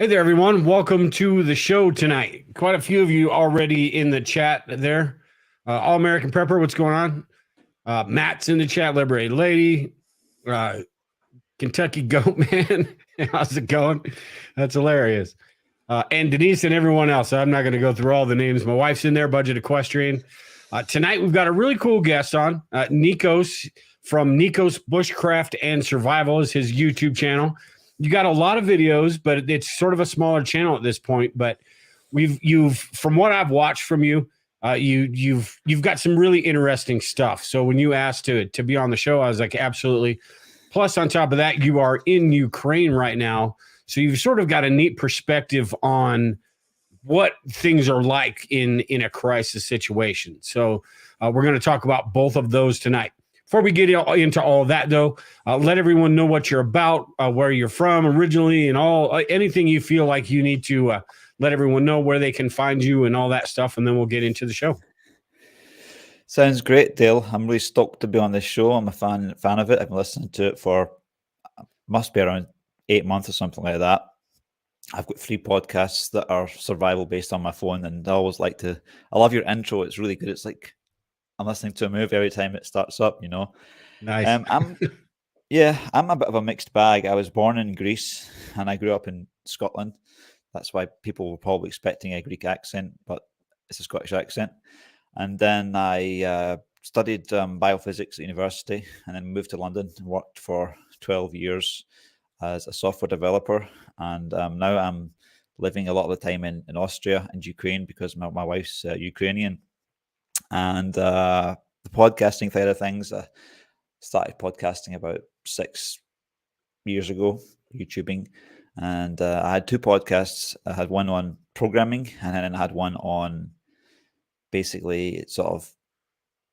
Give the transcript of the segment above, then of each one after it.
Hey there, everyone. Welcome to the show tonight. Quite a few of you already in the chat there. All American Prepper, what's going on? Matt's in the chat, Liberated Lady, uh, Kentucky Goat Man. How's it going? That's hilarious. And Denise and everyone else. I'm not going to go through all the names. My wife's in there, Budget Equestrian. Tonight, we've got a really cool guest on. Nikos from Nikos Bushcraft and Survival is his YouTube channel. You got a lot of videos, but it's sort of a smaller channel at this point. But you've from what I've watched from you, you've got some really interesting stuff. So when you asked to be on the show, I was like, absolutely. Plus, on top of that, you are in Ukraine right now, so you've sort of got a neat perspective on what things are like in a crisis situation. So we're going to talk about both of those tonight. Before we get into all of that, though, let everyone know what you're about, where you're from originally, and anything you feel like you need to let everyone know where they can find you and all that stuff, and then we'll get into the show. Sounds great, Dale. I'm really stoked to be on this show. I'm a fan of it. I've been listening to it for must be around 8 months or something like that. I've got 3 podcasts that are survival based on my phone, and I love your intro. It's really good. It's like I'm listening to a movie every time it starts up, you know. Nice. I'm a bit of a mixed bag. I was born in Greece and I grew up in Scotland. That's why people were probably expecting a Greek accent, but it's a Scottish accent. And then I studied biophysics at university, and then moved to London and worked for 12 years as a software developer. And now I'm living a lot of the time in Austria and Ukraine because my wife's Ukrainian. And the podcasting side of things, I started podcasting about 6 years ago, YouTubing. And I had 2 podcasts. I had one on programming, and then I had one on basically sort of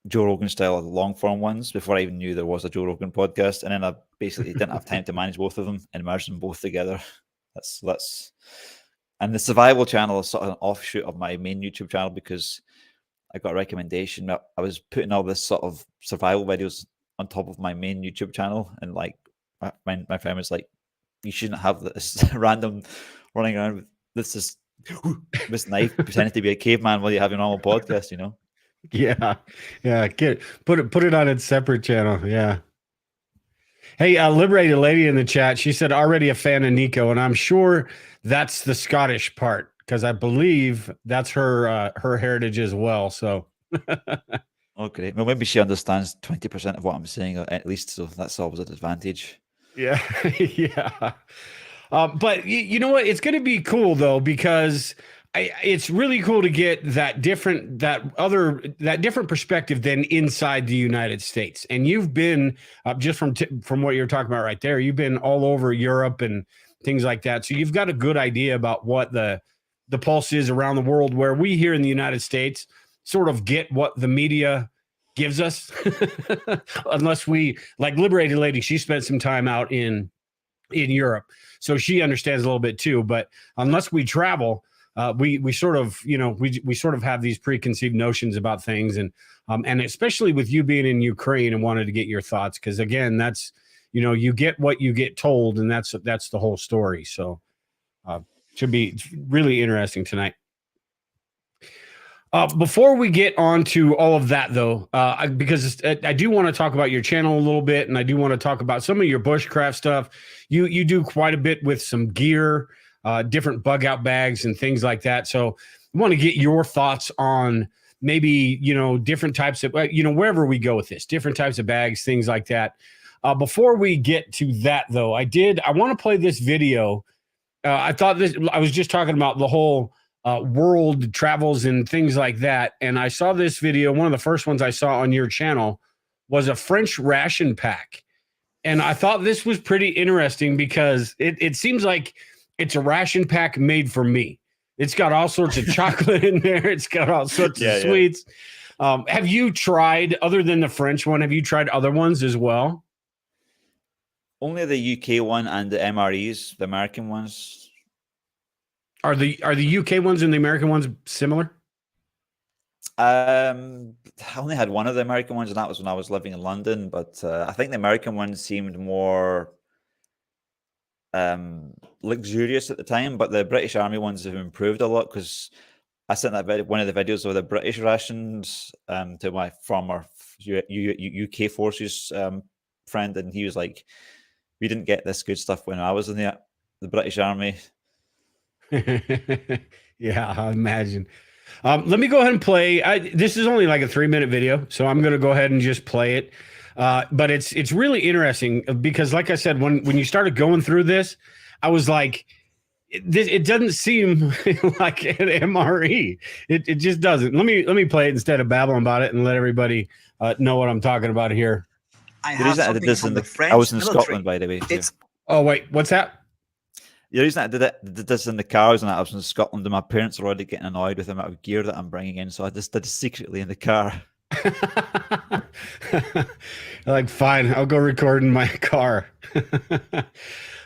Joe Rogan style, long form ones, before I even knew there was a Joe Rogan podcast. And then I basically didn't have time to manage both of them and merge them both together. That's and the survival channel is sort of an offshoot of my main YouTube channel because I got a recommendation that I was putting all this sort of survival videos on top of my main YouTube channel, and like my friend was like, "You shouldn't have this random running around with this knife pretending to be a caveman while you have your normal podcast," you know. Yeah. Put it on its separate channel. Yeah. Hey, Liberated Lady in the chat, she said already a fan of Nico, and I'm sure that's the Scottish part because I believe that's her heritage as well. So Okay, well, maybe she understands 20% of what I'm saying at least, so that's always an advantage. Yeah. Yeah. But you know what? It's going to be cool though, because it's really cool to get that different perspective than inside the United States. And you've been just from what you're talking about right there, you've been all over Europe and things like that. So you've got a good idea about what the pulse is around the world, where we here in the United States sort of get what the media gives us. Unless we, like Liberated Lady, she spent some time out in Europe, so she understands a little bit too. But unless we travel, we sort of, we sort of have these preconceived notions about things, and especially with you being in Ukraine, and wanted to get your thoughts, because again, that's, you get what you get told, and that's the whole story. So should be really interesting tonight. Before we get on to all of that, though, because I do want to talk about your channel a little bit, and I do want to talk about some of your bushcraft stuff. You do quite a bit with some gear, different bug out bags and things like that. So I want to get your thoughts on maybe, different types of, wherever we go with this, different types of bags, things like that. Before we get to that, though, I want to play this video. I was just talking about the whole world travels and things like that. And I saw this video. One of the first ones I saw on your channel was a French ration pack. And I thought this was pretty interesting because it seems like it's a ration pack made for me. It's got all sorts of chocolate in there. It's got all sorts of sweets. Have you tried, other than the French one, have you tried other ones as well? Only the UK one and the MREs, the American ones. Are the UK ones and the American ones similar? I only had one of the American ones, and that was when I was living in London. But I think the American ones seemed more luxurious at the time, but the British Army ones have improved a lot because I sent one of the videos of the British rations to my former UK forces friend, and he was like, "We didn't get this good stuff when I was in the British Army." Yeah, I imagine. Let me go ahead and play. This is only like a 3-minute video, so I'm going to go ahead and just play it. But it's really interesting because, like I said, when you started going through this, I was like, it doesn't seem like an MRE. It just doesn't. Let me play it instead of babbling about it and let everybody know what I'm talking about here. I have something from the French I was in military. Scotland, by the way. Oh wait, what's that? The reason I did this in the cars and I was in Scotland, and my parents were already getting annoyed with the amount of gear that I'm bringing in, so I just did it secretly in the car. Like, fine, I'll go record in my car. All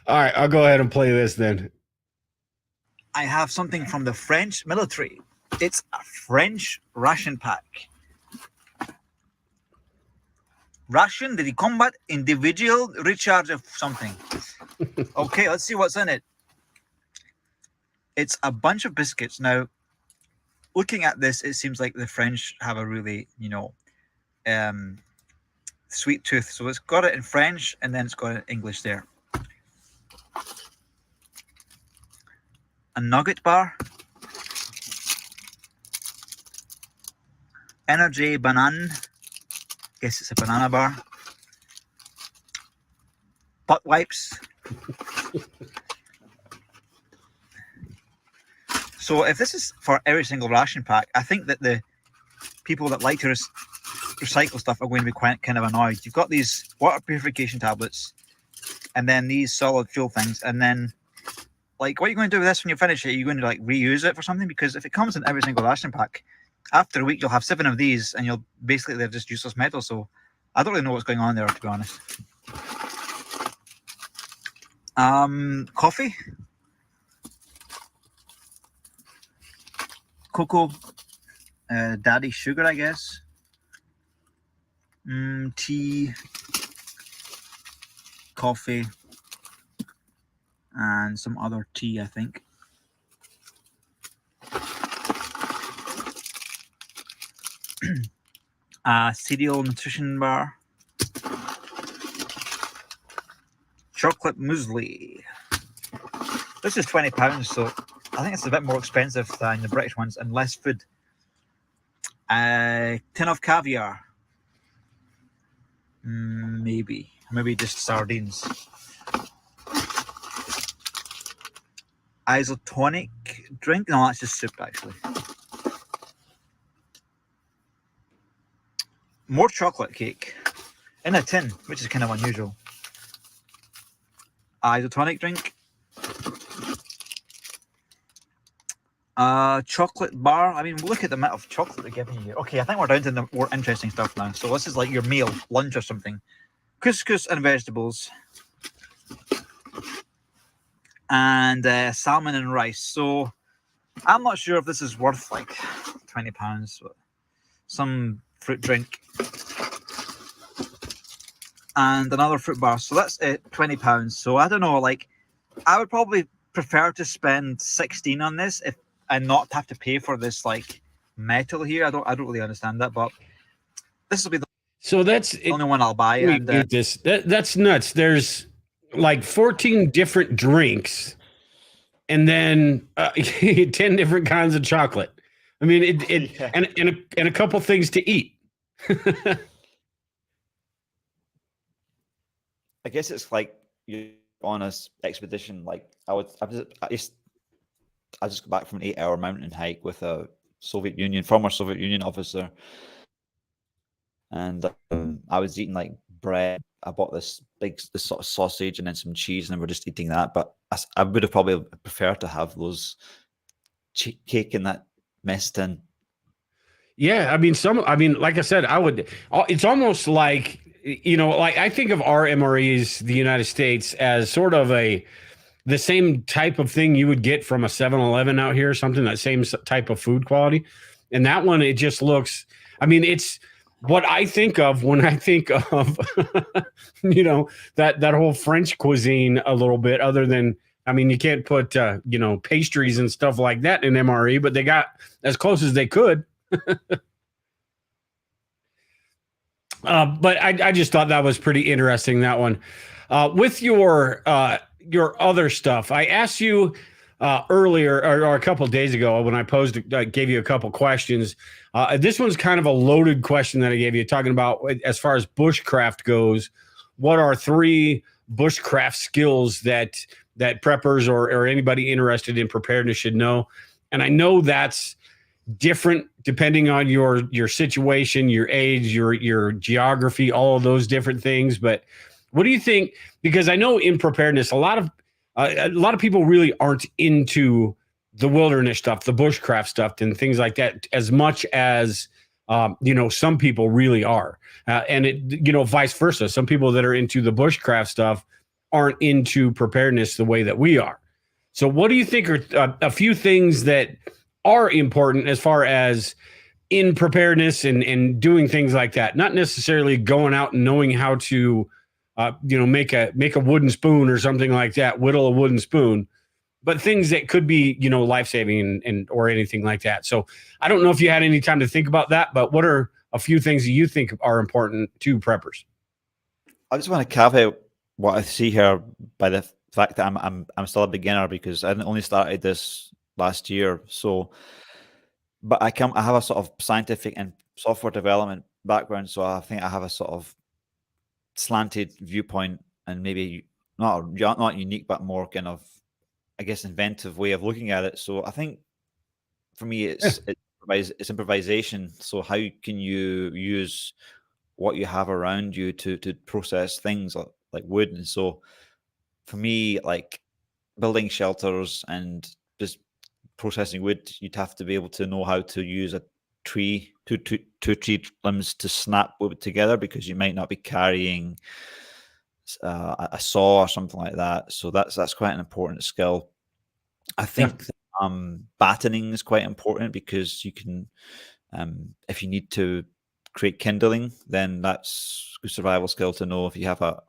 right, I'll go ahead and play this then. I have something from the French military. It's a French ration pack. Ration de combat individual recharge of something. Okay, let's see what's in it. It's a bunch of biscuits. Now, looking at this, it seems like the French have a really, sweet tooth. So it's got it in French and then it's got it in English there. A nugget bar. Energy banana. Guess it's a banana bar. Butt wipes. So if this is for every single ration pack, I think that the people that like to recycle stuff are going to be quite kind of annoyed. You've got these water purification tablets and then these solid fuel things, and then like, what are you going to do with this when you finish it? Are you going to like reuse it for something? Because if it comes in every single ration pack, after a week you'll have 7 of these and you'll basically, they're just useless metal. So I don't really know what's going on there, to be honest. Coffee, cocoa, daddy sugar, I guess. Tea, coffee, and some other tea, I think. Cereal nutrition bar. Chocolate muesli. This is £20, so I think it's a bit more expensive than the British ones and less food. Tin of caviar. Maybe just sardines. Isotonic drink. No, that's just soup, actually. More chocolate cake in a tin, which is kind of unusual. Isotonic drink. Chocolate bar. I mean, look at the amount of chocolate they're giving you here. Okay, I think we're down to the more interesting stuff now. So this is like your meal, lunch or something. Couscous and vegetables. And salmon and rice. So I'm not sure if this is worth like £20. But some fruit drink. And another fruit bar. So that's £20. So I don't know, like, I would probably prefer to spend 16 on this and not have to pay for this like metal here. I don't really understand that, but this will be the only one I'll buy. That's nuts. There's like 14 different drinks and then 10 different kinds of chocolate. I mean, yeah. and a couple things to eat. I guess it's like you're on an expedition. Like I just got back from an 8-hour mountain hike with a former Soviet Union officer, and I was eating like bread. I bought this sort of sausage and then some cheese, and we're just eating that. But I would have probably preferred to have those cake in that mess tin. Yeah, I mean, like I said, it's almost like, like I think of our MREs, the United States, as sort of the same type of thing you would get from a 7-Eleven out here, something that same type of food quality. And that one, it just looks, I mean, it's what I think of when I think of, that whole French cuisine a little bit, other than, I mean, you can't put, pastries and stuff like that in MRE, but they got as close as they could. But I just thought that was pretty interesting, that one. With your other stuff, I asked you earlier or a couple of days ago when I gave you a couple questions. This one's kind of a loaded question that I gave you, talking about as far as bushcraft goes. What are 3 bushcraft skills that preppers or anybody interested in preparedness should know? And I know that's different depending on your situation, your age, your geography, all of those different things. But what do you think? Because I know in preparedness, a lot of people really aren't into the wilderness stuff, the bushcraft stuff, and things like that as much as some people really are, and it vice versa. Some people that are into the bushcraft stuff aren't into preparedness the way that we are. So, what do you think are a few things that are important as far as in preparedness and doing things like that? Not necessarily going out and knowing how to, make a wooden spoon or something like that, whittle a wooden spoon, but things that could be, life-saving and or anything like that. So I don't know if you had any time to think about that, but what are a few things that you think are important to preppers? I just want to caveat what I see here by the fact that I'm still a beginner, because I only started this last year. So, but I have a sort of scientific and software development background, so I think I have a sort of slanted viewpoint, and maybe not unique, but more kind of, I guess, inventive way of looking at it. So I think for me, it's improvisation. So how can you use what you have around you to process things like wood? And so for me, like building shelters and just processing wood, you'd have to be able to know how to use a tree, two tree limbs to snap wood together, because you might not be carrying a saw or something like that. So that's quite an important skill. I think battening is quite important, because you can, if you need to create kindling, then that's a survival skill to know. If you have a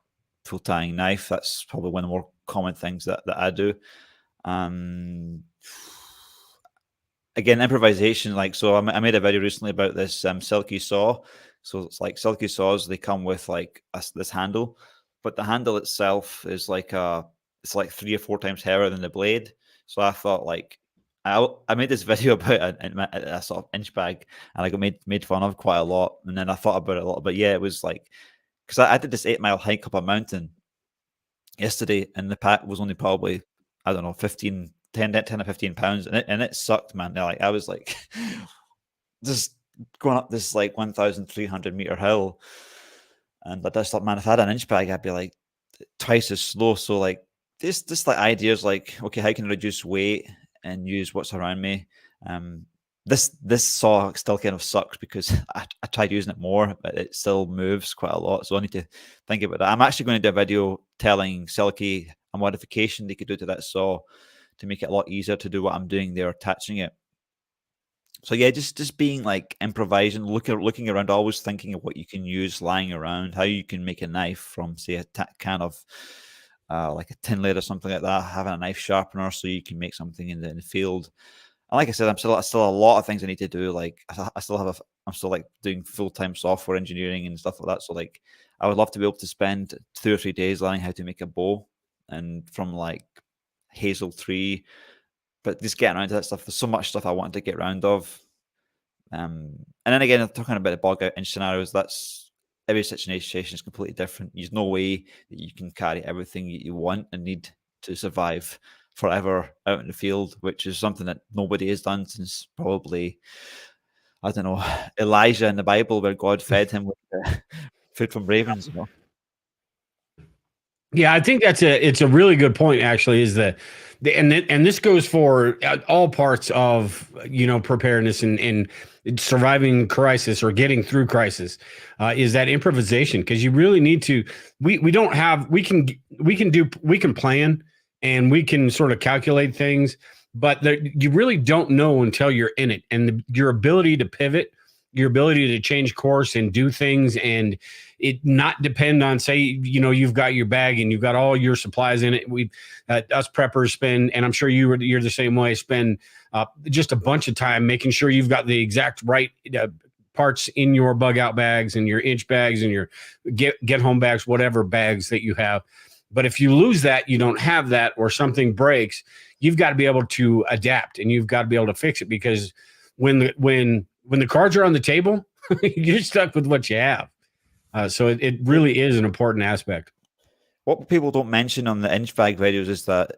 full tying knife, that's probably one of the more common things that I do. Again, improvisation. Like, so I made a video recently about this silky saw. So it's like silky saws, they come with like this handle, but the handle itself is it's like 3 or 4 times heavier than the blade. So I thought, like, I made this video about a sort of inch bag, and I got made fun of quite a lot. And then I thought about it a lot, but yeah, it was like, because I did this 8-mile hike up a mountain yesterday, and the pack was only probably, I don't know, 10 or 15 pounds, and it sucked, man. Like, I was like just going up this like 1,300 meter hill, and I just thought, man, if I had an inch bag, I'd be like twice as slow. So like this like ideas like, okay, how can I reduce weight and use what's around me? This saw still kind of sucks, because I tried using it more, but it still moves quite a lot. So I need to think about that. I'm actually going to do a video telling Silky a modification they could do to that saw to make it a lot easier to do what I'm doing there, attaching it. So yeah, just being like improvising, looking around, always thinking of what you can use lying around, how you can make a knife from, say, a can of like a tin lid or something like that, having a knife sharpener so you can make something in the field. And like I said, I'm still a lot of things I need to do. Like I'm still like doing full-time software engineering and stuff like that. So like I would love to be able to spend 2 or 3 days learning how to make a bow, and from like hazel tree, but just getting around to that stuff. There's so much stuff I wanted to get around of. And then again, talking about the bog out inch scenarios, that's every situation is completely different. There's no way that you can carry everything you want and need to survive forever out in the field, which is something that nobody has done since probably, I don't know, Elijah in the Bible, where God fed him with food from ravens, you know. Yeah, I think it's a really good point, actually, is that and this goes for all parts of preparedness and surviving crisis or getting through crisis, is that improvisation, because you really need to. We can plan and we can sort of calculate things, but you really don't know until you're in it, and your ability to pivot your ability to change course and do things, and it not depend on, say, you've got your bag and you've got all your supplies in it. We us preppers spend, and I'm sure you're the same way, spend just a bunch of time making sure you've got the exact right parts in your bug out bags and your inch bags and your get home bags, whatever bags that you have. But if you lose that, you don't have that, or something breaks, you've got to be able to adapt, and you've got to be able to fix it, because when the cards are on the table, you're stuck with what you have. So it really is an important aspect. What people don't mention on the inch bag videos is that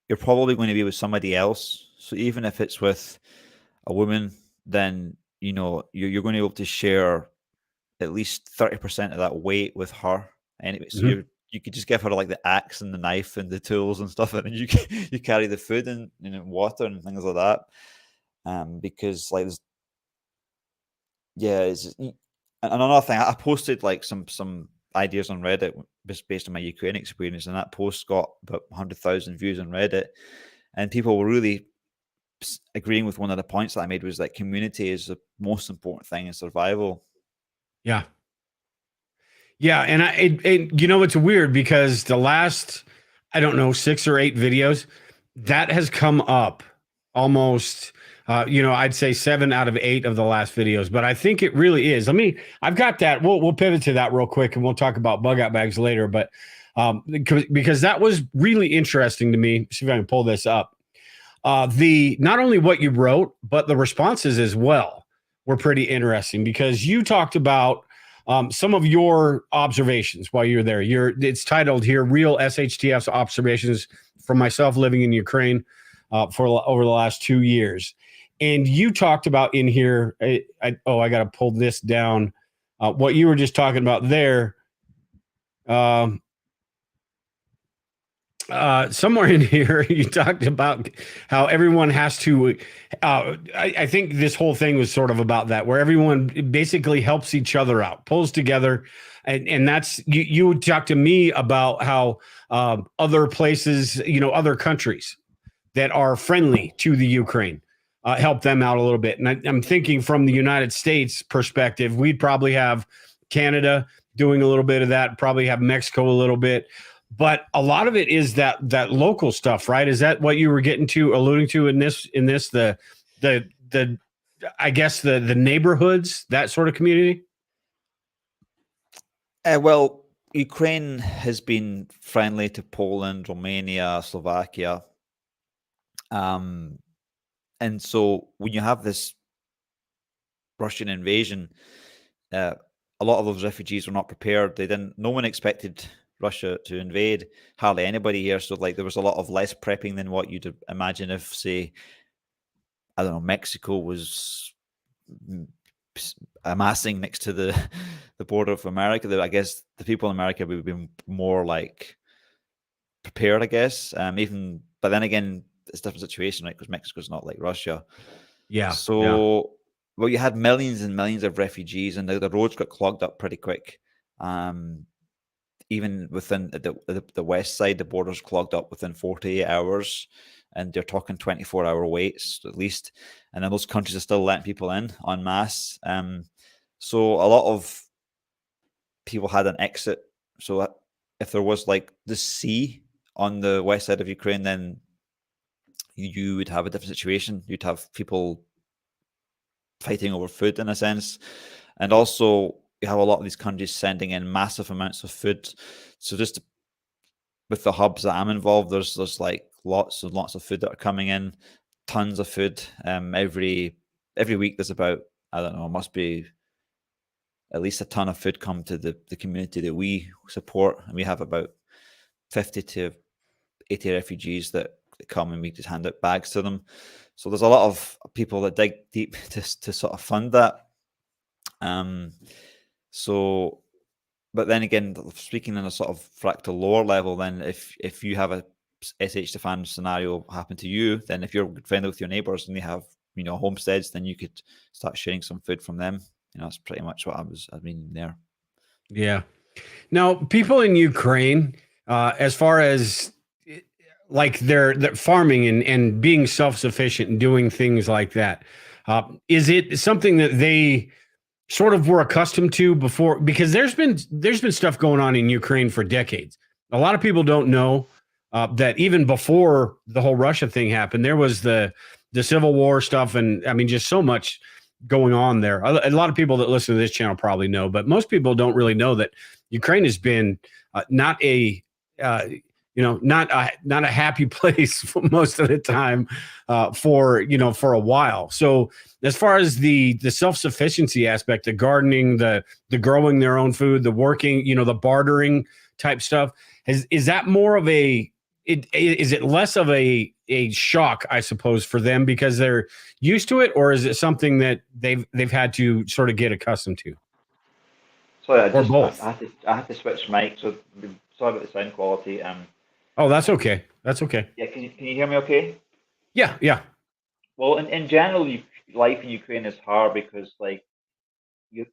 you're probably going to be with somebody else. So even if it's with a woman, then you're going to be able to share at least 30% of that weight with her. Anyway, so you could just give her like the axe and the knife and the tools and stuff, and then you carry the food and water and things like that. Because like it's another thing. I posted like some ideas on Reddit based on my Ukraine experience, and that post got about 100,000 views on Reddit, and people were really agreeing with one of the points that I made, was that community is the most important thing in survival. Yeah. And it's weird, because the last, I don't know, 6 or 8 videos that has come up almost, I'd say 7 out of 8 of the last videos, but I think it really is. I've got that. We'll pivot to that real quick, and we'll talk about bug out bags later, but because that was really interesting to me. See if I can pull this up. Not only what you wrote, but the responses as well were pretty interesting, because you talked about some of your observations while you're there. It's titled here, Real SHTF's Observations from Myself Living in Ukraine for over the last 2 years. And you talked about in here, I got to pull this down, what you were just talking about there. Somewhere in here, you talked about how everyone has to, I think this whole thing was sort of about that, where everyone basically helps each other out, pulls together. And that's, you talked to me about how other places, other countries that are friendly to the Ukraine, help them out a little bit. And I'm thinking from the United States perspective, we'd probably have Canada doing a little bit of that, probably have Mexico a little bit. But a lot of it is that local stuff, right? Is that what you were alluding to in this, the I guess the neighborhoods, that sort of community? Well, Ukraine has been friendly to Poland, Romania, Slovakia. And so when you have this Russian invasion, a lot of those refugees were not prepared. No one expected Russia to invade, hardly anybody here. So like there was a lot of less prepping than what you'd imagine if, say, I don't know, Mexico was amassing next to the border of America. I guess the people in America would be more like prepared, I guess. But then again, it's a different situation, right? Because Mexico's not like Russia. Yeah. So, well, you had millions and millions of refugees, and the roads got clogged up pretty quick. Even within the west side, the borders clogged up within 48 hours, and they're talking 24-hour waits at least. And then those countries are still letting people in en masse. So a lot of people had an exit. So if there was like the sea on the west side of Ukraine, then you would have a different situation. You'd have people fighting over food in a sense. And also you have a lot of these countries sending in massive amounts of food. So just with the hubs that I'm involved, there's like lots and lots of food that are coming in, tons of food. Every week there's about, I don't know, it must be at least a ton of food come to the community that we support. And we have about 50 to 80 refugees that come, and we just hand out bags to them. So there's a lot of people that dig deep to sort of fund that. So, but then again, speaking in a sort of fractal lower level, then if you have a SHTF scenario happen to you, then if you're friendly with your neighbors and they have, homesteads, then you could start sharing some food from them. That's pretty much what I mean there. Yeah. Now, people in Ukraine, as far as like they're farming and being self-sufficient and doing things like that, is it something that they sort of were accustomed to before, because there's been stuff going on in Ukraine for decades. A lot of people don't know that even before the whole Russia thing happened, there was the Civil War stuff, and I mean, just so much going on there. A lot of people that listen to this channel probably know, but most people don't really know that Ukraine has been not a not a happy place for most of the time for a while. So as far as the self-sufficiency aspect, the gardening, the growing their own food, the working, the bartering type stuff, is that more of is it less of a shock, I suppose, for them because they're used to it, or is it something that they've had to sort of get accustomed to? Sorry, Or both? I had to switch mic, so sorry about the sound quality. Oh, that's okay. That's okay. Yeah, can you hear me okay? Yeah, yeah. Well, in general, life in Ukraine is hard because, like, you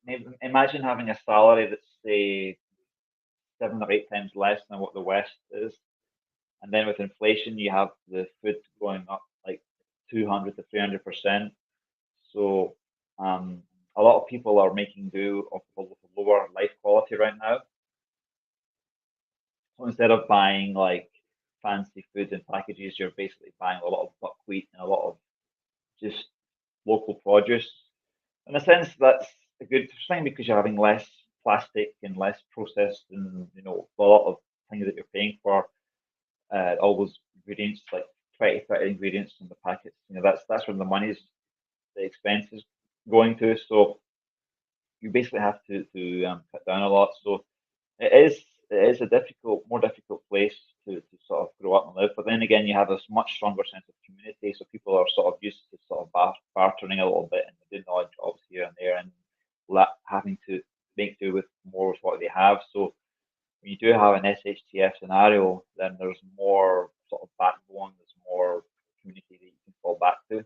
imagine having a salary that's, say, 7 or 8 times less than what the West is, and then with inflation, you have the food going up like 200 to 300%. So, a lot of people are making do of lower life quality right now. So instead of buying like fancy food and packages, you're basically buying a lot of buckwheat and a lot of just local produce. In a sense, that's a good thing because you're having less plastic and less processed, and a lot of things that you're paying for. All those ingredients, like 20, 30 ingredients in the packets. That's where the money's, the expenses going to. So you basically have to cut down a lot. So it is a more difficult place to sort of grow up and live. But then again, you have a much stronger sense of community. So people are sort of used to sort of bartering a little bit and doing odd jobs here and there, and having to make do with more with what they have. So when you do have an SHTF scenario, then there's more sort of backbone, there's more community that you can fall back to.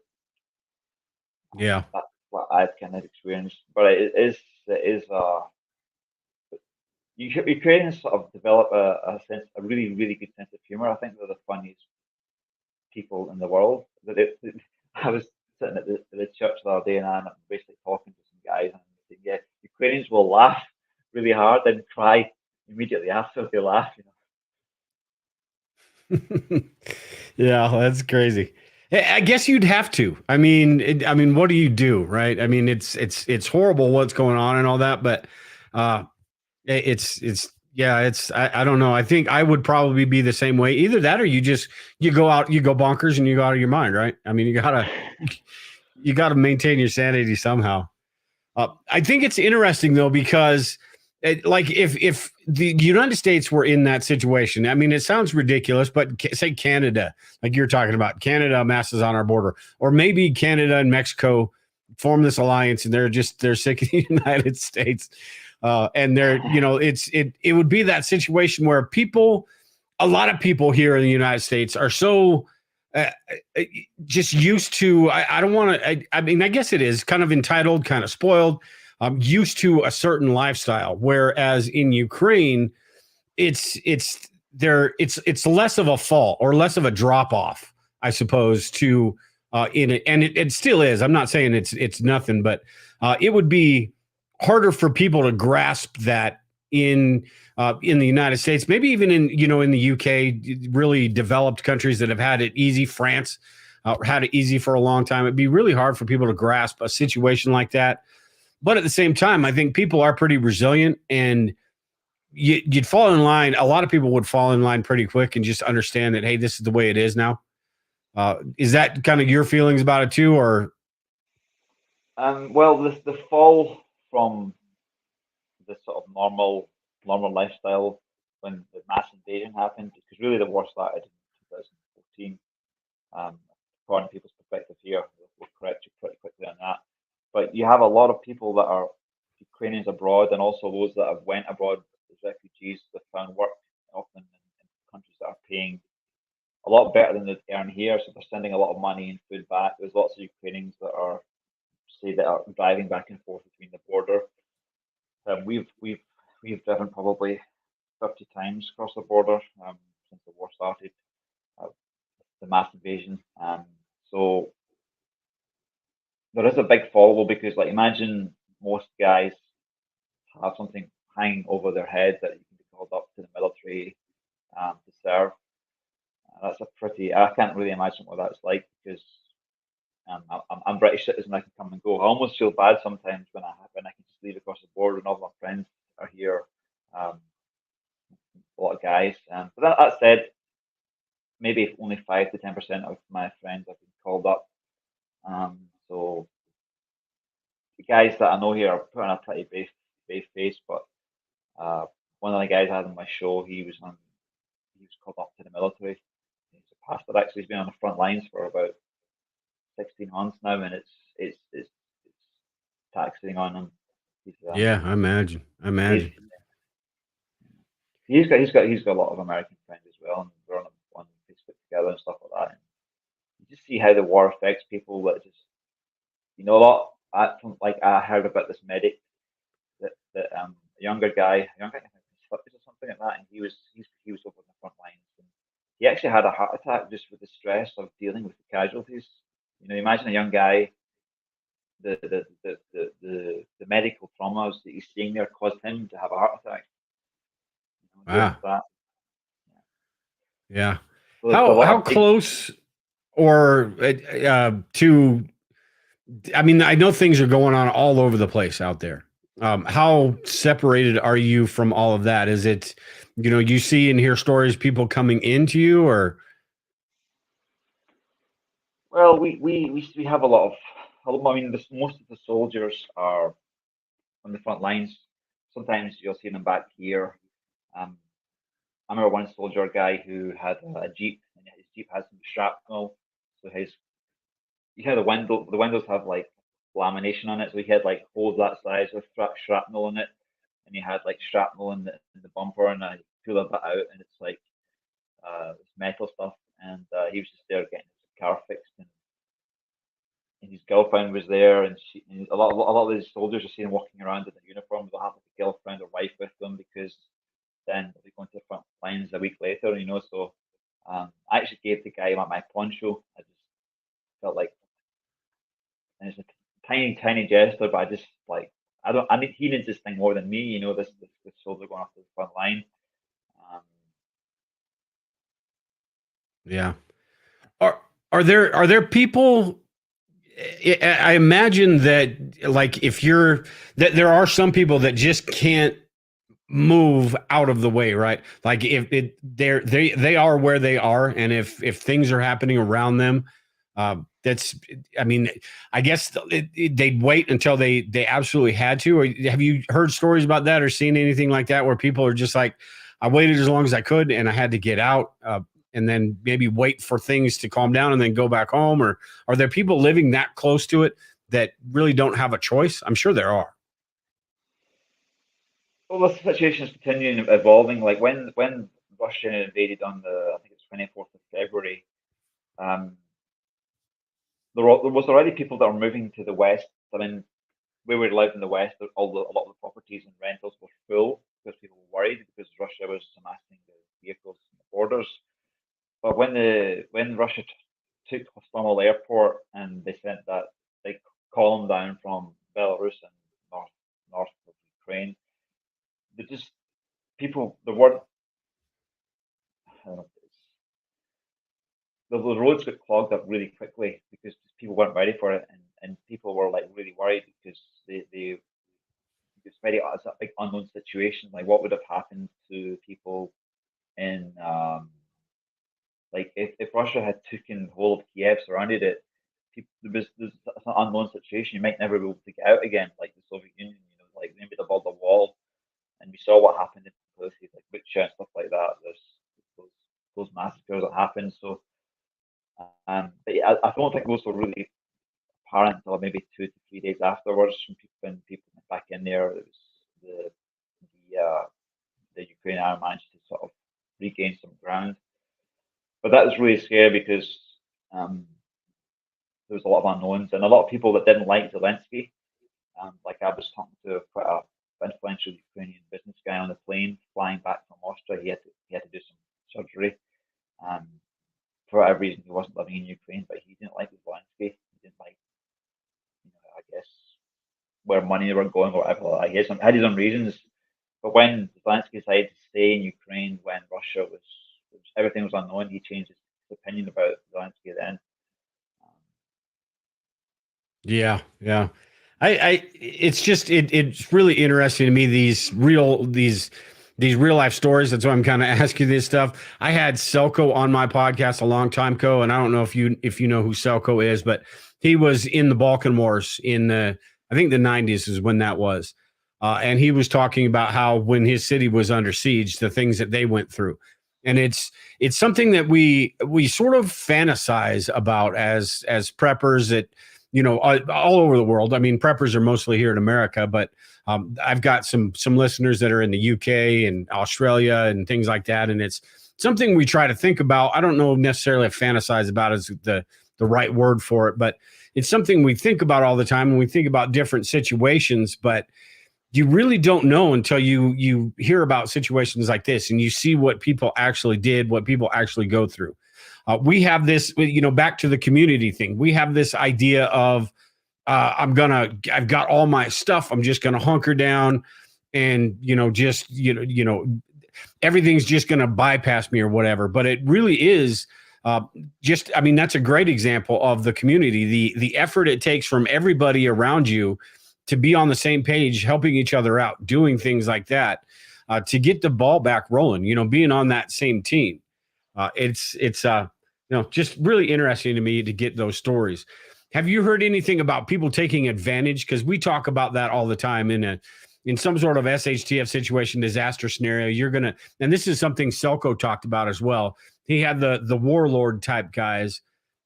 Yeah. That's what I've kind of experienced. But it is Ukrainians sort of develop a really, really good sense of humor. I think they're the funniest people in the world. I was sitting at the church the other day, and I'm basically talking to some guys, and I'm saying, yeah, Ukrainians will laugh really hard and cry immediately after they laugh. Yeah, that's crazy. I guess you'd have to. I mean, what do you do, right? I mean, it's horrible what's going on and all that, but it's yeah, I don't know. I think I would probably be the same way. Either that, or you go bonkers and you go out of your mind, right? I mean, you gotta maintain your sanity somehow. I think it's interesting though because, like, if the United States were in that situation, I mean, it sounds ridiculous, but say Canada, like you're talking about, Canada amasses on our border, or maybe Canada and Mexico form this alliance, and they're sick of the United States, and it would be that situation where a lot of people here in the United States are so uh, just used to. I don't want to. I mean, I guess it is kind of entitled, kind of spoiled. Used to a certain lifestyle, whereas in Ukraine, it's less of a fall or less of a drop off, I suppose. To in it, and it still is. I'm not saying it's nothing, but it would be harder for people to grasp that in the United States, maybe even in the UK, really developed countries that have had it easy. France had it easy for a long time. It'd be really hard for people to grasp a situation like that. But at the same time, I think people are pretty resilient, and you'd fall in line. A lot of people would fall in line pretty quick and just understand that, hey, this is the way it is now. Is that kind of your feelings about it too, or? Well, the fall from the sort of normal lifestyle when the mass invasion happened, because really the war started in 2014. According to people's perspective here, we'll correct you pretty quickly on that. But you have a lot of people that are Ukrainians abroad, and also those that have went abroad as refugees that found work often in countries that are paying a lot better than they earn here, so they're sending a lot of money and food back. There's lots of Ukrainians that are driving back and forth between the border. We've driven probably 30 times across the border since the war started, the mass invasion. So there is a big fall, because, like, imagine most guys have something hanging over their head that you can be called up to the military to serve. That's a pretty. I can't really imagine what that's like because I'm British citizen. I can come and go. I almost feel bad sometimes when I can just leave across the board when all my friends are here. A lot of guys. But that said, maybe only 5 to 10% of my friends have been called up. So the guys that I know here are putting a pretty brave face. But one of the guys I had on my show, he was called up to the military. He's a pastor. Actually, he's been on the front lines for about 16 months now, and it's taxing on him. Yeah, I imagine. He's got a lot of American friends as well, and we're on Facebook together and stuff like that. And you just see how the war affects people. That just a lot. I heard about this medic that a younger guy, or something like that, and he was over on the front lines, and he actually had a heart attack just with the stress of dealing with the casualties. Imagine a young guy. The medical traumas that he's seeing there caused him to have a heart attack. Wow. Yeah. So how close or to? I mean, I know things are going on all over the place out there. How separated are you from all of that? Is it, you see and hear stories, people coming into you, or? Well, we have a lot of. I mean, most of the soldiers are on the front lines. Sometimes you'll see them back here. I remember one soldier guy who had a jeep, and his jeep has some shrapnel. So the windows have like lamination on it. So he had like holes that size with shrapnel in it, and he had like shrapnel in the bumper, and I pull that out, and it's like this metal stuff, and he was just there getting his car fixed, and his girlfriend was there, and a lot of these soldiers are seen walking around in their uniform. They'll have like a girlfriend or wife with them because then they'll be going to the front lines a week later, So I actually gave the guy my poncho. I just felt like, and it's a tiny gesture, but I just like he needs this thing more than me. This soldier going off to the front line. Yeah. Are there people? I imagine that, like, that there are some people that just can't move out of the way, right? Like if they are where they are, and if things are happening around them, that's, I mean, I guess they'd wait until they absolutely had to. Or have you heard stories about that or seen anything like that where people are just like, I waited as long as I could and I had to get out, and then maybe wait for things to calm down and then go back home? Or are there people living that close to it that really don't have a choice? I'm sure there are. Well, the situation is continuing evolving. Like when Russia invaded on I think it's 24th of February, there was already people that were moving to the west. I mean, where we lived in the west, a lot of the properties and rentals were full because people were worried because Russia was amassing the vehicles in the borders. But when Russia took Hostomel Airport and they sent that big column down from Belarus and north of Ukraine, they just there weren't. I don't know, the roads got clogged up really quickly because people weren't ready for it, and people were like really worried because it's a big unknown situation. Like what would have happened to people in like if Russia had taken the whole of Kiev, surrounded it, there's an unknown situation. You might never be able to get out again, like the Soviet Union. Like maybe they built a wall, and we saw what happened in places like Bucha and stuff like that. There's those massacres that happened. So, but I don't think those were really apparent until maybe 2 to 3 days afterwards when people went back in there. It was the Ukraine army managed to sort of regain some ground. But that was really scary because there was a lot of unknowns and a lot of people that didn't like Zelensky. Like I was talking to quite a influential Ukrainian business guy on the plane flying back from Austria. He had to do some surgery. For whatever reason, he wasn't living in Ukraine, but he didn't like Zelensky. He didn't like, I guess, where money were going or whatever. Like he had his own reasons. But when Zelensky decided to stay in Ukraine when Russia was everything was unknown, he changed his opinion about Zelensky then. Yeah, yeah. It's just it's really interesting to me these real life stories. That's why I'm kind of asking this stuff. I had Selko on my podcast a long time ago, and I don't know if you know who Selko is, but he was in the Balkan Wars in I think the 90s is when that was. And he was talking about how when his city was under siege, the things that they went through. And it's something that we sort of fantasize about as preppers that, all over the world. I mean, preppers are mostly here in America, but I've got some listeners that are in the UK and Australia and things like that. And it's something we try to think about. I don't know necessarily if fantasize about is the right word for it, but it's something we think about all the time when we think about different situations, but you really don't know until you hear about situations like this and you see what people actually did, what people actually go through. We have this, back to the community thing. We have this idea of I've got all my stuff. I'm just going to hunker down and, everything's just going to bypass me or whatever. But it really is that's a great example of the community, the effort it takes from everybody around you to be on the same page, helping each other out, doing things like that, to get the ball back rolling, being on that same team. It's just really interesting to me to get those stories. Have you heard anything about people taking advantage? Because we talk about that all the time in some sort of SHTF situation, disaster scenario. And this is something Selko talked about as well. He had the warlord type guys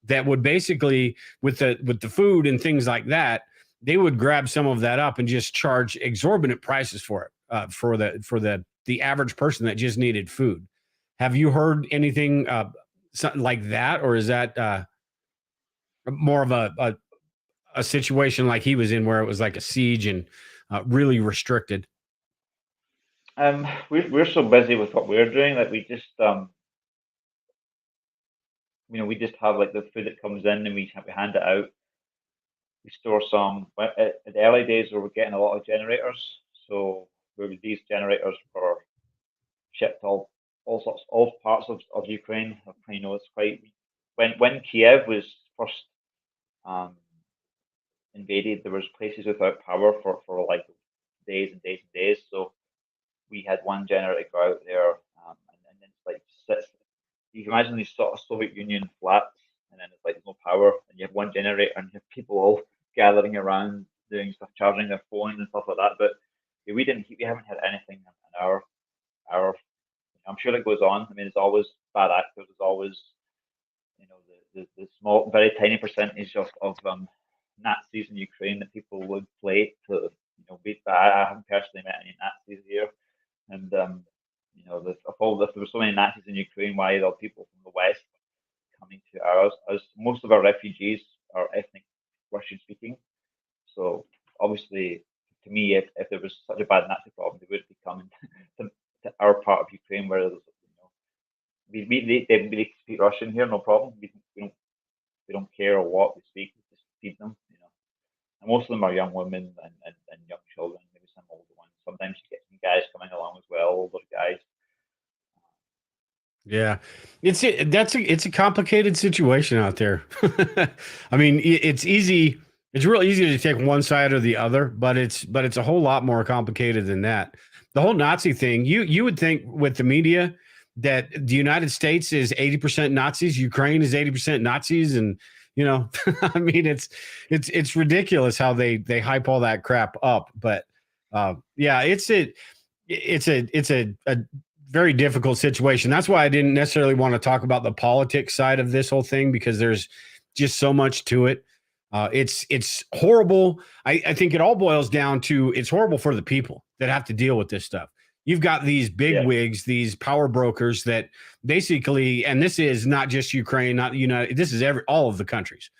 that would basically with the food and things like that, they would grab some of that up and just charge exorbitant prices for it, for the average person that just needed food. Have you heard anything something like that, or is that more of a situation like he was in, where it was like a siege and really restricted? We're so busy with what we're doing that we just we just have like the food that comes in and we hand it out. We store some. In the early days, we were getting a lot of generators, so these generators were shipped all parts of Ukraine. It's quite when Kiev was first invaded, there was places without power for like days and days and days. So we had one generator go out there, and then it's like you can imagine these sort of Soviet Union flats, and then it's like no power, and you have one generator, and you have people all gathering around doing stuff, charging their phones and stuff like that. But we haven't had anything in our. I'm sure it goes on. I mean, there's always bad actors. There's always, the small, very tiny percentage of Nazis in Ukraine that people would play to, beat. But I haven't personally met any Nazis here, and if there were so many Nazis in Ukraine, why are there people from the West coming to ours? As most of our refugees are ethnic Russian speaking, so obviously, to me, if there was such a bad Nazi problem, they would be coming to our part of Ukraine, where they speak Russian here, no problem. We don't care what we speak, we just feed them, And most of them are young women and young children, maybe some older ones. Sometimes you get some guys coming along as well, older guys. Yeah, it's a complicated situation out there. I mean, it's easy. It's real easy to take one side or the other, but it's a whole lot more complicated than that. The whole Nazi thing, you would think with the media that the United States is 80% Nazis, Ukraine is 80% Nazis, and I mean it's ridiculous how they hype all that crap up. But yeah, it's a very difficult situation. That's why I didn't necessarily want to talk about the politics side of this whole thing, because there's just so much to it. It's horrible. I think it all boils down to it's horrible for the people that have to deal with this stuff. You've got these big wigs, these power brokers that basically, and this is not just Ukraine, not United. This is all of the countries.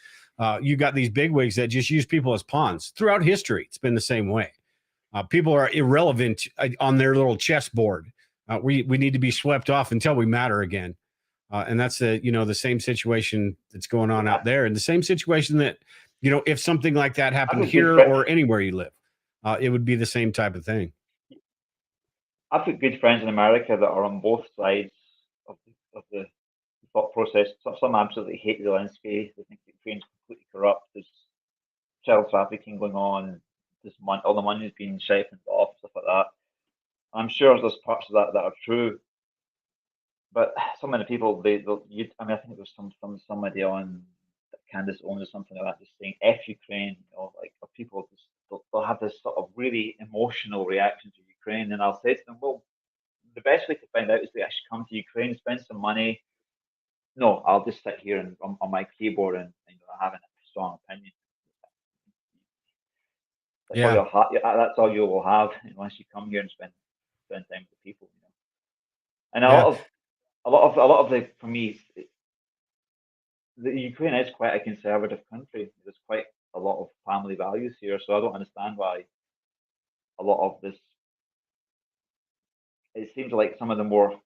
You've got these big wigs that just use people as pawns throughout history. It's been the same way. People are irrelevant on their little chessboard. We need to be swept off until we matter again. And that's the same situation that's going on out there, and the same situation that, if something like that happened here or anywhere you live. it would be the same type of thing. I've got good friends in America that are on both sides of the thought process. Some absolutely hate Zelensky. They think Ukraine's completely corrupt. There's child trafficking going on. All the money's being siphoned off, stuff like that. I'm sure there's parts of that that are true. But so many people, I mean, I think it was somebody on Candace Owens or something like that, just saying "F Ukraine," like people just they'll have this sort of really emotional reaction to Ukraine, and I'll say to them, well, the best way to find out is to actually come to Ukraine, spend some money. No, I'll just sit here and on my keyboard and having a strong opinion. That's all you will have unless you come here and spend time with the people. And a lot of the, for me, the Ukraine is quite a conservative country. There's quite a lot of family values here, so I don't understand why a lot of this. It seems like some of the more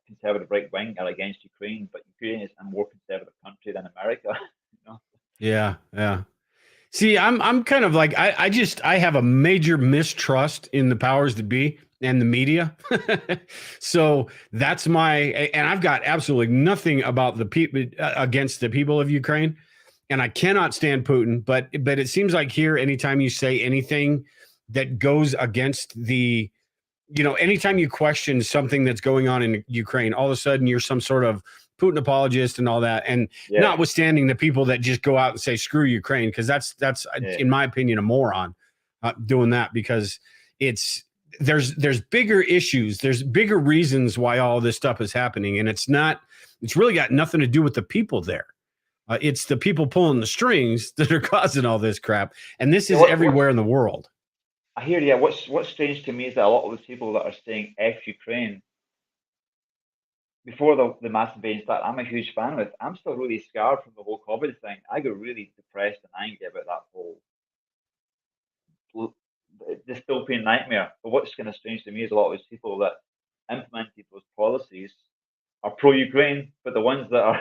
conservative right wing are against Ukraine, but Ukraine is a more conservative country than America. Yeah. See, I'm kind of like I have a major mistrust in the powers that be and the media. So that's and I've got absolutely nothing about the people against the people of Ukraine, and I cannot stand Putin. But it seems like here, anytime you say anything that goes against anytime you question something that's going on in Ukraine, all of a sudden you're some sort of Putin apologist and all that. And notwithstanding the people that just go out and say, screw Ukraine, because that's in my opinion, a moron doing that, because there's bigger issues. There's bigger reasons why all this stuff is happening. And it's really got nothing to do with the people there. It's the people pulling the strings that are causing all this crap. And this is everywhere in the world. I hear you. What's strange to me is that a lot of the people that are saying F Ukraine before the mass invasion started, I'm a huge fan of it. I'm still really scarred from the whole COVID thing. I got really depressed and angry about that whole dystopian nightmare. But what's kind of strange to me is a lot of these people that implemented those policies are pro-Ukraine, but the ones that are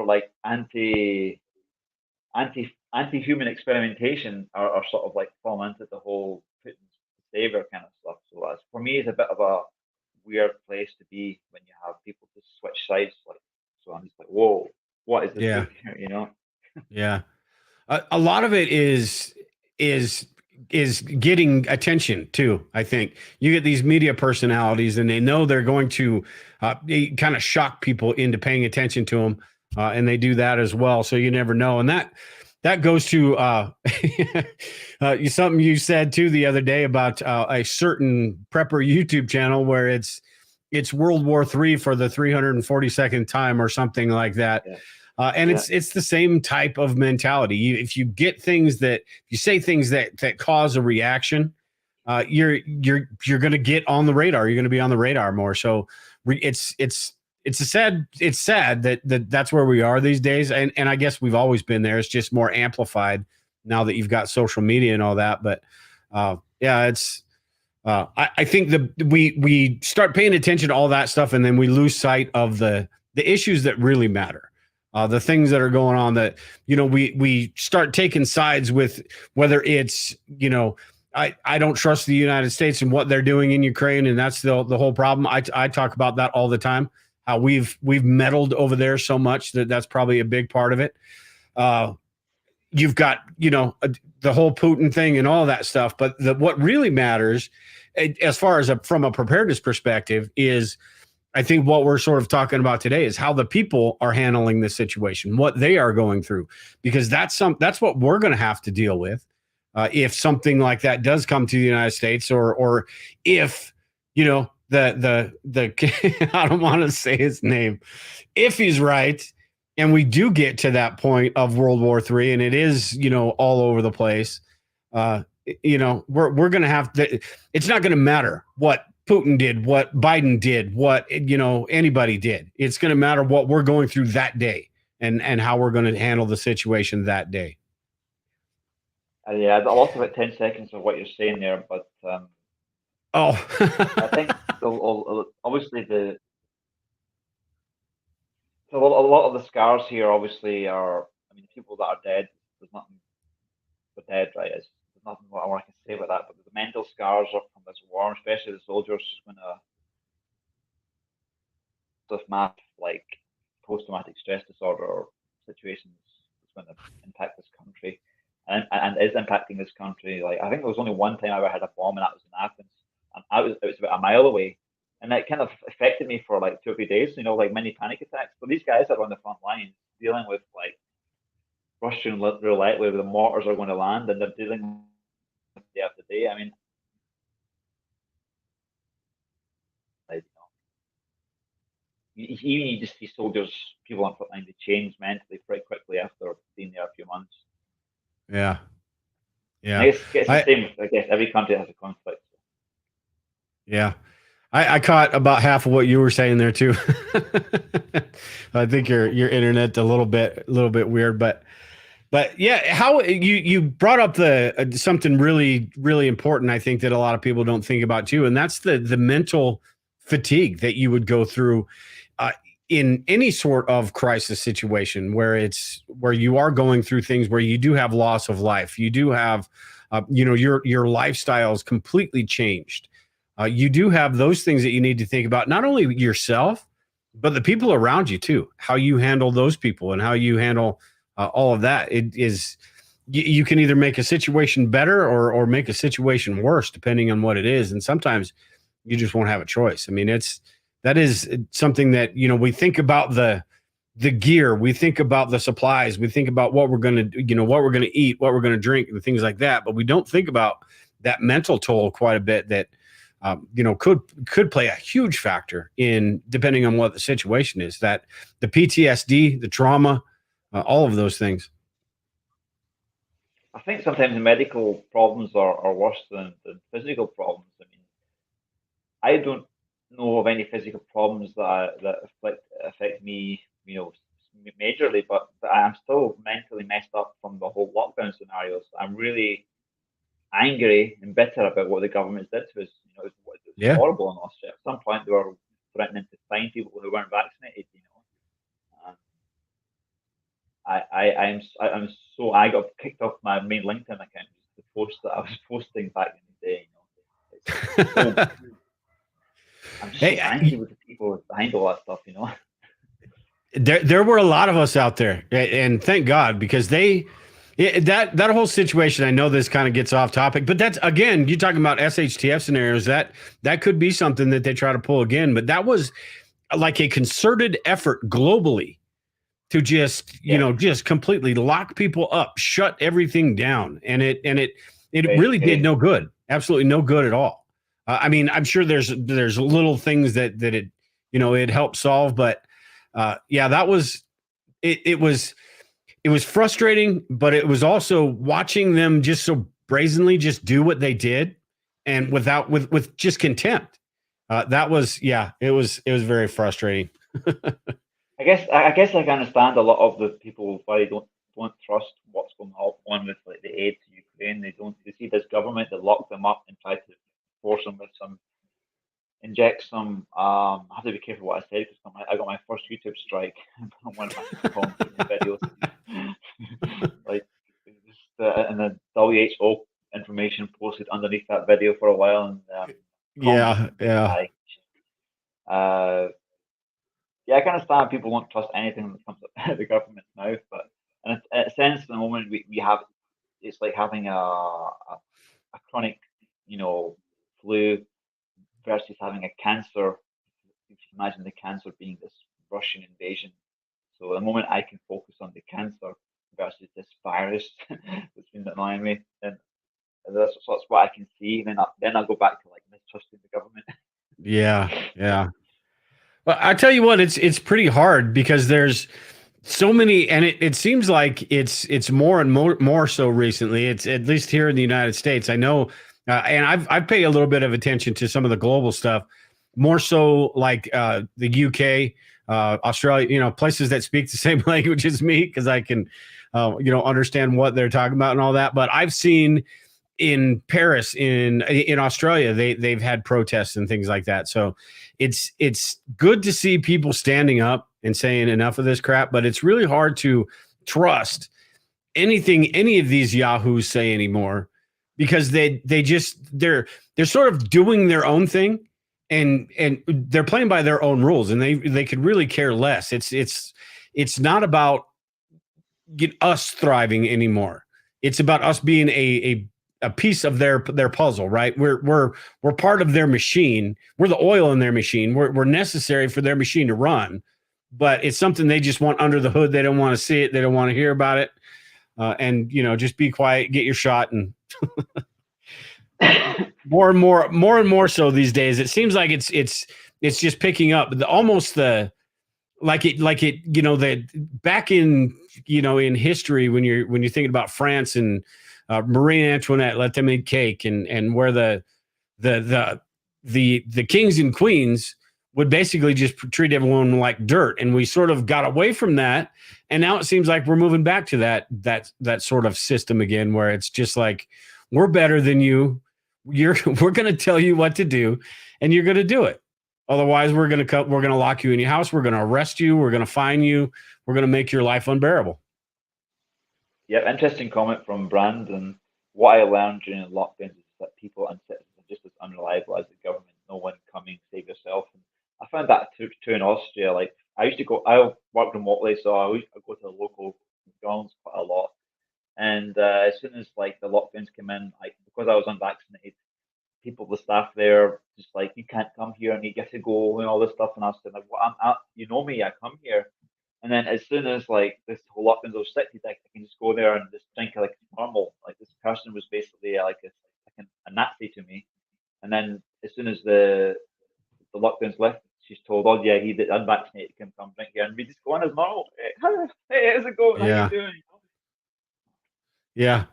like anti-human experimentation are sort of like falling into the whole Putin's savior kind of stuff. So that's, for me, it's a bit of a weird place to be when you have people to switch sides. So I'm just like, whoa, what is this here? Yeah. A lot of it is getting attention too. I think you get these media personalities and they know they're going to kind of shock people into paying attention to them. And they do that as well. So you never know. And that goes to something you said too the other day about a certain prepper YouTube channel where it's World War III for the 342nd time or something like that. Yeah. And it's the same type of mentality. If you say things that cause a reaction, you're going to get on the radar. You're going to be on the radar more. So it's sad that's where we are these days. And I guess we've always been there. It's just more amplified now that you've got social media and all that. But I think we start paying attention to all that stuff, and then we lose sight of the issues that really matter. The things that are going on that, we start taking sides with, whether it's, I don't trust the United States and what they're doing in Ukraine. And that's the whole problem. I talk about that all the time, how we've meddled over there so much that's probably a big part of it. You've got, the whole Putin thing and all that stuff. But what really matters, as far as from a preparedness perspective, is I think what we're sort of talking about today is how the people are handling this situation, what they are going through, because that's what we're going to have to deal with if something like that does come to the United States, or if, the I don't want to say his name, if he's right, and we do get to that point of World War III, and it is, all over the place, we're going to have to, it's not going to matter what Putin did, what Biden did, what, anybody did. It's going to matter what we're going through that day and how we're going to handle the situation that day. Yeah, I lost about 10 seconds of what you're saying there, but I think obviously a lot of the scars here obviously are, people that are dead, there's nothing but dead, right? There's nothing more I can say about that. But the mental scars from this war, especially the soldiers, when stuff math like post-traumatic stress disorder or situations is going to impact this country, and is impacting this country. Like I think there was only one time I ever had a bomb, and that was in Athens, and it was about a mile away, and that kind of affected me for like 2 or 3 days. You know, like mini panic attacks. But these guys are on the front lines dealing with like Russian roulette where the mortars are going to land, and they're dealing with day after day. I mean, you just see soldiers, people on front line, they change mentally pretty quickly after being there a few months. Yeah. Yeah. I guess it's the same. I guess every country has a conflict. Yeah. I caught about half of what you were saying there too. I think your internet a little bit weird, but yeah, how you brought up the something really, really important. I think that a lot of people don't think about too. And that's the mental fatigue that you would go through in any sort of crisis situation where you are going through things where you do have loss of life. You do have, your lifestyle is completely changed. You do have those things that you need to think about, not only yourself, but the people around you too, how you handle those people and how you handle all of that. It is, you can either make a situation better or make a situation worse, depending on what it is. And sometimes you just won't have a choice. I mean, that is something that, we think about the gear, we think about the supplies, we think about what we're going to, what we're going to eat, what we're going to drink, and things like that. But we don't think about that mental toll quite a bit that, could play a huge factor in, depending on what the situation is, that the PTSD, the trauma, all of those things. I think sometimes medical problems are worse than physical problems. I mean, I don't know of any physical problems that affect me, majorly, but I'm still mentally messed up from the whole lockdown scenarios. I'm really angry and bitter about what the government did to us. It was horrible in Austria. At some point, they were threatening to fine people who weren't vaccinated. I got kicked off my main LinkedIn account, the post that I was posting back in the day. I'm just so angry with the people behind all that stuff. There were a lot of us out there, and thank God, because that whole situation, I know this kind of gets off topic, but that's, again, you're talking about SHTF scenarios, that could be something that they try to pull again, but that was like a concerted effort globally to just, just completely lock people up, shut everything down. And it really did no good, absolutely no good at all. I mean, I'm sure there's little things that it helped solve, but that was, it was frustrating, but it was also watching them just so brazenly just do what they did, and with just contempt. That was, it was very frustrating. I guess I can understand a lot of the people why they don't trust what's going on with like the aid to Ukraine. They see this government that lock them up and try to force them with inject some. I have to be careful what I say because I got my first YouTube strike on one of my videos. Like, and the WHO information posted underneath that video for a while, and I can understand people won't trust anything that comes out of the government's mouth, but in a sense, at the moment we have, it's like having a chronic, flu versus having a cancer. If you imagine the cancer being this Russian invasion, so at the moment I can focus on the cancer versus this virus that's been annoying me, and that's what I can see. Then I'll go back to like mistrusting the government. Yeah. Well, I tell you what, it's pretty hard because there's so many, and it seems like it's more and more so recently. It's at least here in the United States. I know, and I've paid a little bit of attention to some of the global stuff, more so like the UK, Australia, places that speak the same language as me, because I can, understand what they're talking about and all that. But I've seen in Paris, in Australia, they've had protests and things like that. So it's good to see people standing up and saying enough of this crap, but it's really hard to trust anything any of these yahoos say anymore, because they're sort of doing their own thing, and they're playing by their own rules, and they could really care less. It's not about us thriving anymore. It's about us being a piece of their puzzle, right? We're part of their machine. We're the oil in their machine. We're necessary for their machine to run, but it's something they just want under the hood. They don't want to see it. They don't want to hear about it. And just be quiet, get your shot, and more and more so these days. It seems like it's just picking up. That back in in history, when you're thinking about France and Marie Antoinette let them eat cake, and where the kings and queens would basically just treat everyone like dirt, and we sort of got away from that, and now it seems like we're moving back to that sort of system again, where it's just like, we're better than you. We're going to tell you what to do, and you're going to do it. Otherwise, we're going to lock you in your house. We're going to arrest you. We're going to fine you. We're going to make your life unbearable. Yeah, interesting comment from Brandon. What I learned during lockdowns is that people and citizens are just as unreliable as the government. No one coming, save yourself. And I found that true in Austria. Like, I work remotely, so I go to the local McDonald's quite a lot. And as soon as like the lockdowns came in, because I was unvaccinated, the staff there, just like, you can't come here and you get to go and all this stuff. And I was saying, like, well, I'm at, me, I come here. And then as soon as like this whole lockdowns was lifted, I can just go there and just drink like normal. Like, this person was basically like a Nazi to me. And then as soon as the lockdowns lifted, she's told, oh yeah, he did unvaccinated can come drink here, and we just go on as normal. Hey, how's it going? Yeah. How you doing? Yeah.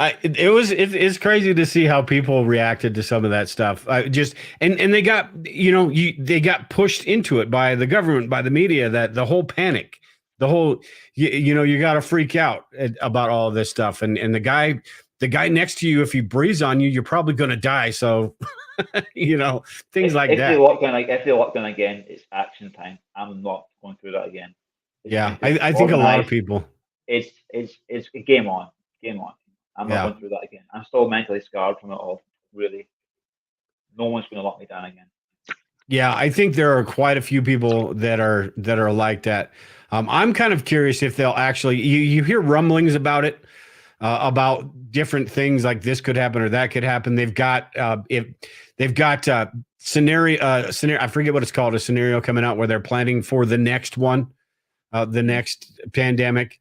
It's crazy to see how people reacted to some of that stuff. And they got they got pushed into it by the government, by the media, that the whole panic, the whole you got to freak out about all of this stuff. And the guy next to you, if he breathes on you, you're probably going to die. So things like that. If they lockdown again, it's action time. I'm not going through that again. I think a lot of people. It's game on. I'm not going through that again. I'm still mentally scarred from it all. Really, no one's going to lock me down again. Yeah, I think there are quite a few people that are like that. I'm kind of curious if they'll actually. You hear rumblings about it, about different things like this could happen or that could happen. They've got scenario. I forget what it's called. A scenario coming out where they're planning for the next one, the next pandemic.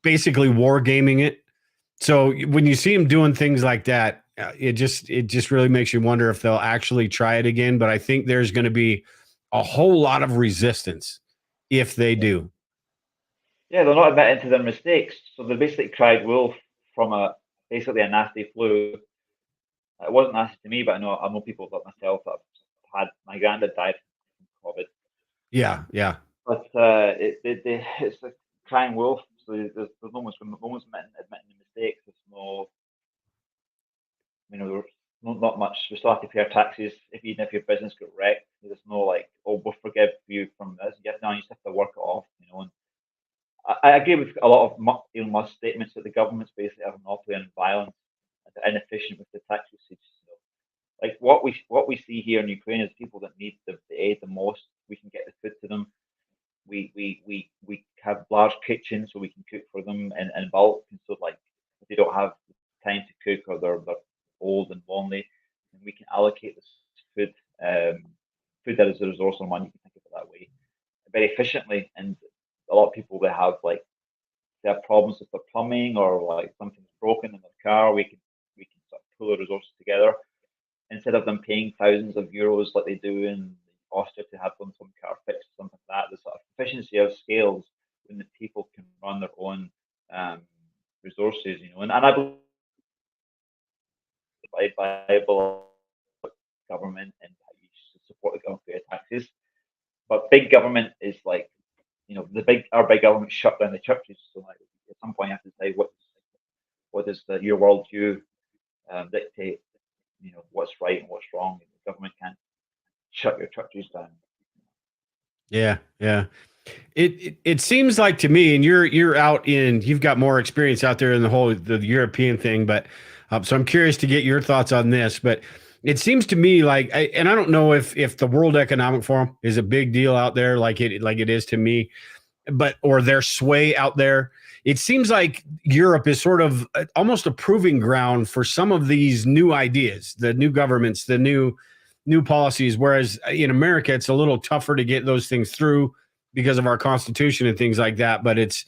Basically war gaming it. So when you see them doing things like that, it just really makes you wonder if they'll actually try it again. But I think there's going to be a whole lot of resistance if they do. Yeah, they're not admitting to their mistakes. So they basically cried wolf from basically a nasty flu. It wasn't nasty to me, but I know people like myself that have had. My granddad died from COVID. Yeah. But it's like crying wolf. So there's no one's admitting the mistakes. There's no, there's not much. We still have to pay our taxes even if your business got wrecked. There's no like, oh, we'll forgive you from this. You just have to work it off. And I agree with a lot of Elon Musk's statements that the government's basically have a monopoly on violence and they're inefficient with the tax usage. So, like what we see here in Ukraine is people that need the aid the most. We can get the food to them. We have large kitchens so we can cook for them in bulk. And so, like, if they don't have time to cook or they're old and lonely, then we can allocate this food. Food that is a resource or money. You can think of it that way, very efficiently. And a lot of people that have they have problems with their plumbing or like something's broken in their car, we can sort of pull the resources together instead of them paying thousands of euros like they do in Austria to have some car fixed, something like that. The sort of efficiency of scales when the people can run their own resources, and I believe government and you should support the government pay taxes. But big government is like, our big government shut down the churches. So like, at some point you have to say what does your worldview dictate, what's right and what's wrong. The government can't shut your churches down. Yeah. It seems like to me, and you've got more experience out there in the European thing, but So I'm curious to get your thoughts on this, but it seems to me like, and I don't know if the World Economic Forum is a big deal out there, like it is to me, but or their sway out there. It seems like Europe is sort of almost a proving ground for some of these new ideas, the new governments, the new policies. Whereas in America, it's a little tougher to get those things through because of our Constitution and things like that. But it's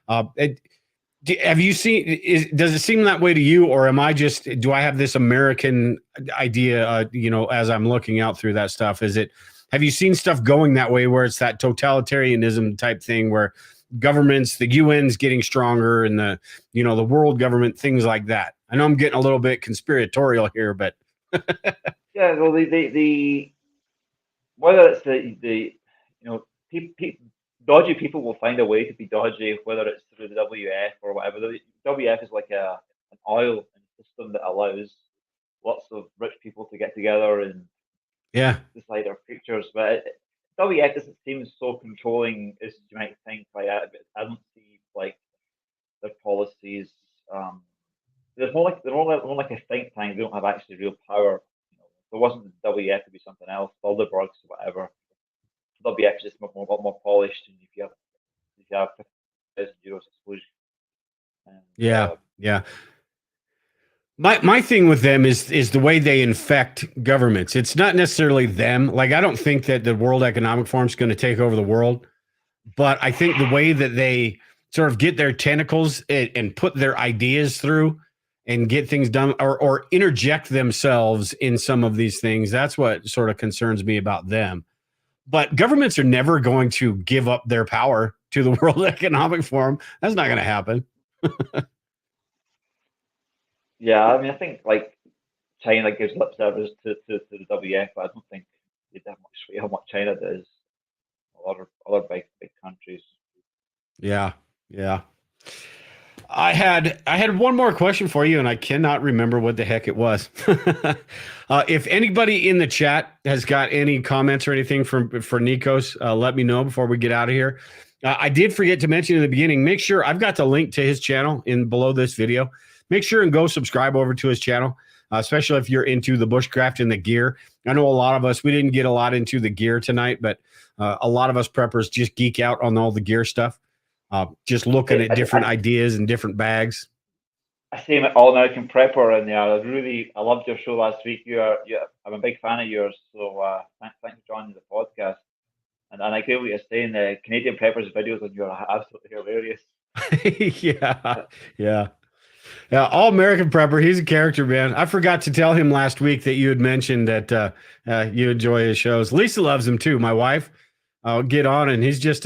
have you seen? Does it seem that way to you, or am I just? Do I have this American idea? As I'm looking out through that stuff, is it? Have you seen stuff going that way, where it's that totalitarianism type thing, where governments, the UN's getting stronger, and the world government, things like that? I know I'm getting a little bit conspiratorial here, but yeah, well, the whether it's the dodgy people will find a way to be dodgy, whether it's through the WF or whatever. The WF is like an oil system that allows lots of rich people to get together and decide our futures. But WF doesn't seem so controlling as you might think. Like I don't see like their policies. They're more like a think tank. They don't have actually real power. If there wasn't the WF, it'd be something else. Bilderbergs or whatever. WF is just more polished, and if you have €50,000, I suppose. Yeah. My thing with them is the way they infect governments. It's not necessarily them. Like, I don't think that the World Economic Forum is going to take over the world, but I think the way that they sort of get their tentacles and put their ideas through and get things done, or interject themselves in some of these things, that's what sort of concerns me about them. But governments are never going to give up their power to the World Economic Forum. That's not going to happen. Yeah, I mean, I think like China gives lip service to the WF, but I don't think they have much sway on what China does. Other big countries. Yeah. I had one more question for you, and I cannot remember what the heck it was. If anybody in the chat has got any comments or anything for Nikos, let me know before we get out of here. I did forget to mention in the beginning, make sure I've got the link to his channel below this video. Make sure and go subscribe over to his channel, especially if you're into the bushcraft and the gear. I know a lot of us, we didn't get a lot into the gear tonight, but a lot of us preppers just geek out on all the gear stuff. Just looking at different ideas and different bags. I see him at All American Prepper in there. I loved your show last week. I'm a big fan of yours, so thanks for joining the podcast. And I agree with what you're saying. The Canadian Preppers videos on you are absolutely hilarious. Yeah. All American Prepper. He's a character, man. I forgot to tell him last week that you had mentioned that you enjoy his shows. Lisa loves him too. My wife. I'll get on, and he's just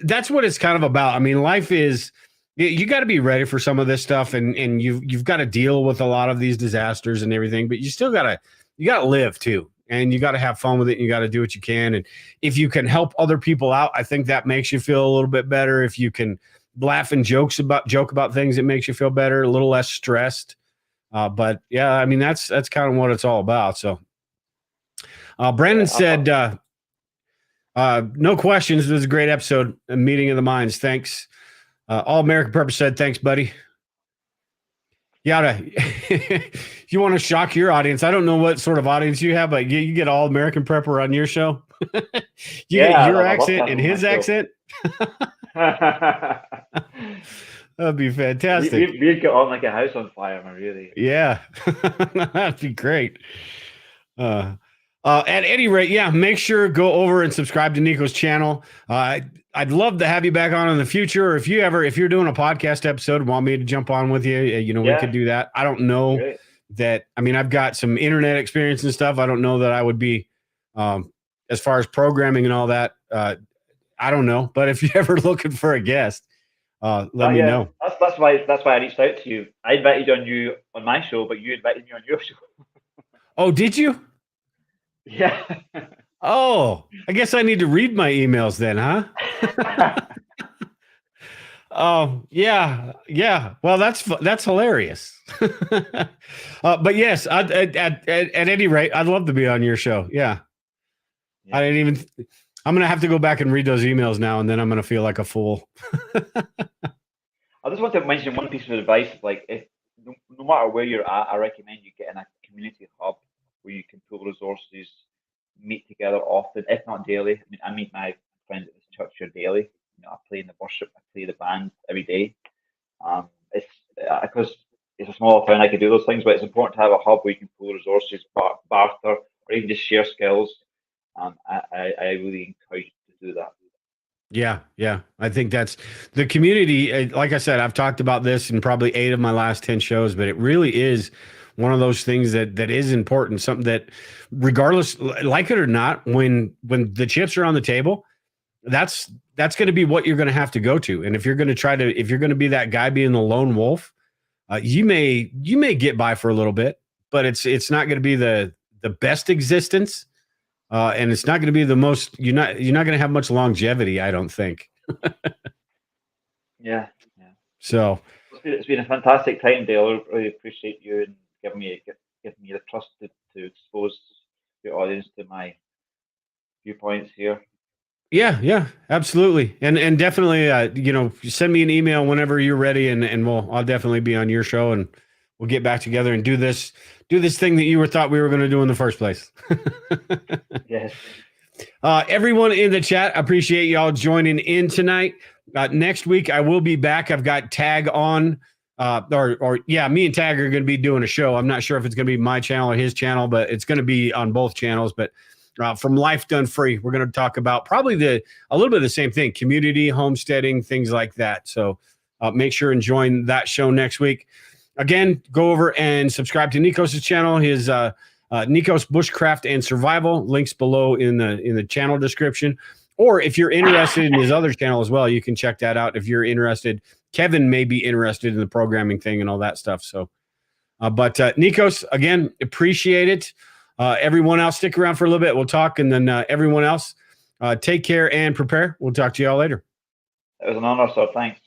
that's what it's kind of about. I mean, life is, you got to be ready for some of this stuff, and you've got to deal with a lot of these disasters and everything, but you still gotta live too, and you got to have fun with it, and you got to do what you can. And if you can help other people out, I think that makes you feel a little bit better. If you can laugh and joke about things, it makes you feel better, a little less stressed. But yeah, I mean, that's kind of what it's all about. So Brandon said, no questions. It was a great episode. A meeting of the minds. Thanks. All American Prepper said, thanks, buddy. You want to shock your audience. I don't know what sort of audience you have, but you get All American Prepper on your show. You get your accent and his accent. That'd be fantastic. We'd get on like a house on fire, man, really. Yeah. That'd be great. At any rate, yeah, make sure go over and subscribe to Nico's channel. I'd love to have you back on in the future. Or if you're doing a podcast episode, want me to jump on with you, we could do that. I don't know that. I mean, I've got some internet experience and stuff. I don't know that I would be, as far as programming and all that. I don't know, but if you're ever looking for a guest, let me know. That's why I reached out to you. I invited you on my show, but you invited me on your show. Oh, did you? Yeah. Oh, I guess I need to read my emails then, huh? Oh, yeah. Well, that's hilarious. But yes, at any rate, I'd love to be on your show. Yeah. I'm going to have to go back and read those emails now, and then I'm going to feel like a fool. I just want to mention one piece of advice. Like, if no matter where you're at, I recommend you get in a community hub where you can pool resources, meet together often, if not daily. I mean, I meet my friends at this church here daily. You know, I play in the worship, I play the band every day. It's because it's a small town, I could do those things, but it's important to have a hub where you can pool resources, barter, or even just share skills. I really encourage you to do that. Yeah. I think that's the community. Like I said, I've talked about this in probably 8 of my last 10 shows, but it really is one of those things that is important. Something that, regardless, like it or not, when the chips are on the table, that's going to be what you're going to have to go to. And if you're going to be that guy being the lone wolf, you may get by for a little bit, but it's not going to be the best existence. And it's not going to be the most. You're not going to have much longevity, I don't think. Yeah. So it's been a fantastic time, Dale. I really appreciate you and giving me the trust to expose your audience to my viewpoints here. Yeah, absolutely, and definitely, send me an email whenever you're ready, and I'll definitely be on your show, and we'll get back together and do this thing that you thought we were going to do in the first place. Yes. Everyone in the chat, I appreciate y'all joining in tonight. Next week I will be back. I've got Tag on, me and Tag are going to be doing a show. I'm not sure if it's going to be my channel or his channel, but it's going to be on both channels. But from Life Done Free, we're going to talk about probably a little bit of the same thing: community, homesteading, things like that. So make sure and join that show next week. Again, go over and subscribe to Nikos' channel. His Nikos Bushcraft and Survival, links below in the channel description. Or if you're interested in his other channel as well, you can check that out. If you're interested, Kevin may be interested in the programming thing and all that stuff. So, but Nikos, again, appreciate it. Everyone else, stick around for a little bit. We'll talk, and then everyone else, take care and prepare. We'll talk to y'all later. It was an honor, sir. Thanks.